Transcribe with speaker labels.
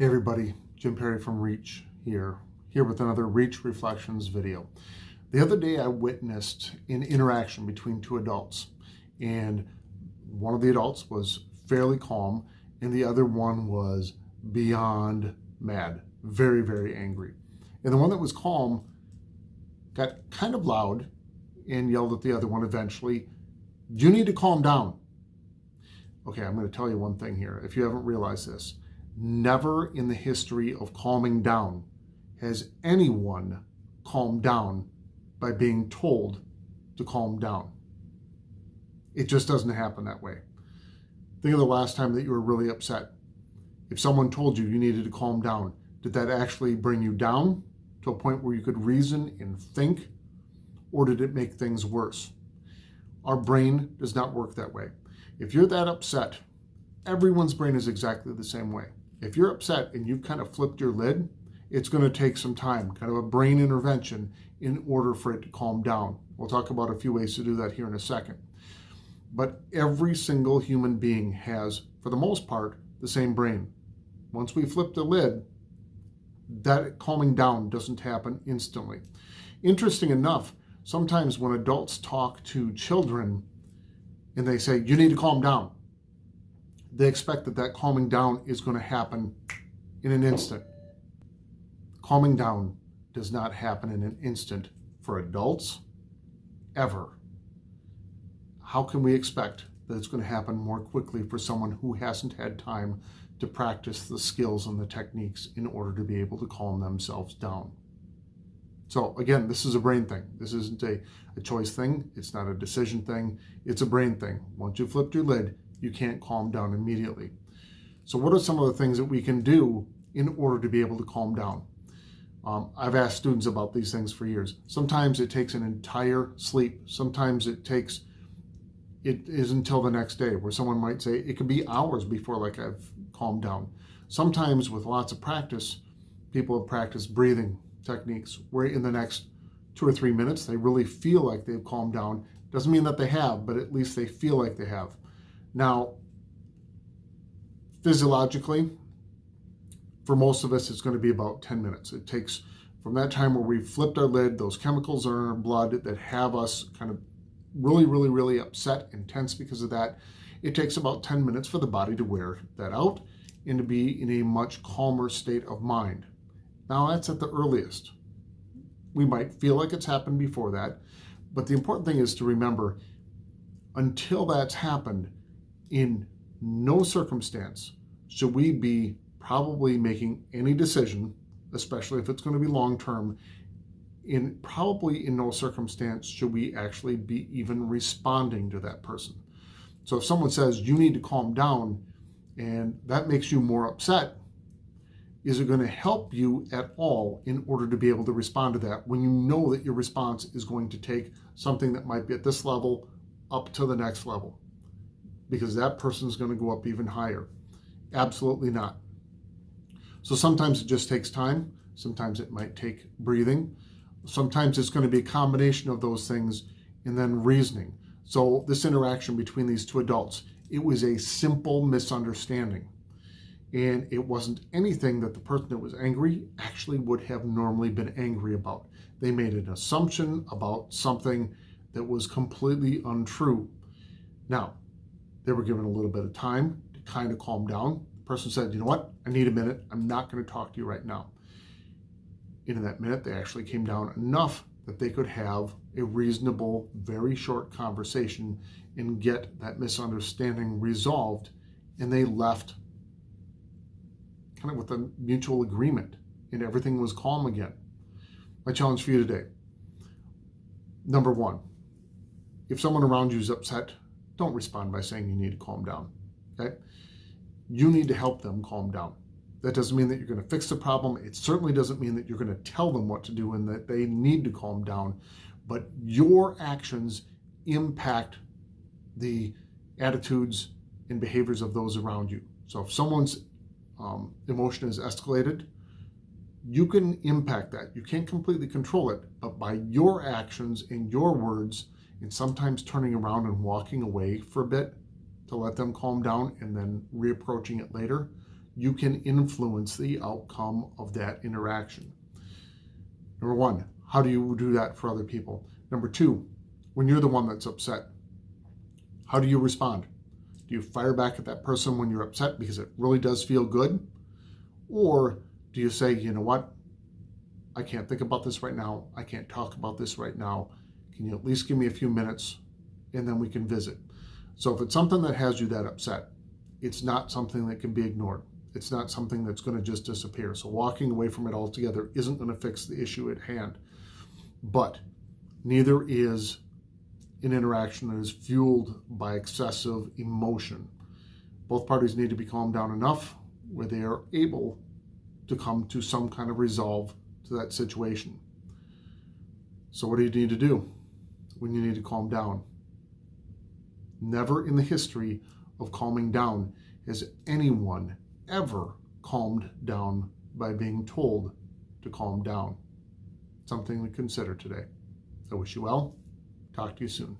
Speaker 1: Hey everybody, Jim Perry from Reach here with another Reach Reflections video. The other day I witnessed an interaction between two adults, and one of the adults was fairly calm and the other one was beyond mad, very, very angry. And the one that was calm got kind of loud and yelled at the other one eventually, "You need to calm down." Okay, I'm going to tell you one thing here, if you haven't realized this. Never in the history of calming down has anyone calmed down by being told to calm down. It just doesn't happen that way. Think of the last time that you were really upset. If someone told you you needed to calm down, did that actually bring you down to a point where you could reason and think, or did it make things worse? Our brain does not work that way. If you're that upset, everyone's brain is exactly the same way. If you're upset and you've kind of flipped your lid, it's going to take some time, kind of a brain intervention in order for it to calm down. We'll talk about a few ways to do that here in a second. But every single human being has, for the most part, the same brain. Once we flip the lid, that calming down doesn't happen instantly. Interesting enough, sometimes when adults talk to children and they say, "You need to calm down," they expect that calming down is going to happen in an instant. Calming down does not happen in an instant for adults, ever. How can we expect that it's going to happen more quickly for someone who hasn't had time to practice the skills and the techniques in order to be able to calm themselves down? So again, this is a brain thing. This isn't a choice thing. It's not a decision thing. It's a brain thing. Once you flipped your lid, you can't calm down immediately. So what are some of the things that we can do in order to be able to calm down? I've asked students about these things for years. Sometimes it takes an entire sleep. Sometimes it is until the next day, where someone might say it could be hours before I've calmed down. Sometimes with lots of practice, people have practiced breathing techniques where in the next 2 or 3 minutes, they really feel like they've calmed down. Doesn't mean that they have, but at least they feel like they have. Now, physiologically, for most of us, it's going to be about 10 minutes. It takes from that time where we've flipped our lid, those chemicals are in our blood that have us kind of really, really, really upset and tense because of that. It takes about 10 minutes for the body to wear that out and to be in a much calmer state of mind. Now, that's at the earliest. We might feel like it's happened before that, but the important thing is to remember, until that's happened, in no circumstance should we be probably making any decision, especially if it's going to be long-term. Probably in no circumstance should we actually be even responding to that person. So if someone says, "You need to calm down," and that makes you more upset, is it going to help you at all in order to be able to respond to that when you know that your response is going to take something that might be at this level up to the next level? Because that person is going to go up even higher. Absolutely not. So sometimes it just takes time. Sometimes it might take breathing. Sometimes it's going to be a combination of those things and then reasoning. So this interaction between these two adults, it was a simple misunderstanding. And it wasn't anything that the person that was angry actually would have normally been angry about. They made an assumption about something that was completely untrue. Now, they were given a little bit of time to kind of calm down. The person said, "You know what? I need a minute. I'm not going to talk to you right now." And in that minute, they actually came down enough that they could have a reasonable, very short conversation and get that misunderstanding resolved. And they left kind of with a mutual agreement, and everything was calm again. My challenge for you today: number one, if someone around you is upset, don't respond by saying you need to calm down, okay? You need to help them calm down. That doesn't mean that you're going to fix the problem. It certainly doesn't mean that you're going to tell them what to do and that they need to calm down, but your actions impact the attitudes and behaviors of those around you. So if someone's emotion is escalated, you can impact that. You can't completely control it, but by your actions and your words, and sometimes turning around and walking away for a bit to let them calm down and then reapproaching it later, you can influence the outcome of that interaction. Number one, how do you do that for other people? Number two, when you're the one that's upset, how do you respond? Do you fire back at that person when you're upset because it really does feel good? Or do you say, you know what? I can't think about this right now. I can't talk about this right now. Can you at least give me a few minutes and then we can visit? So if it's something that has you that upset, it's not something that can be ignored. It's not something that's going to just disappear. So walking away from it altogether isn't going to fix the issue at hand. But neither is an interaction that is fueled by excessive emotion. Both parties need to be calmed down enough where they are able to come to some kind of resolve to that situation. So what do you need to do when you need to calm down? Never in the history of calming down has anyone ever calmed down by being told to calm down. Something to consider today. I wish you well. Talk to you soon.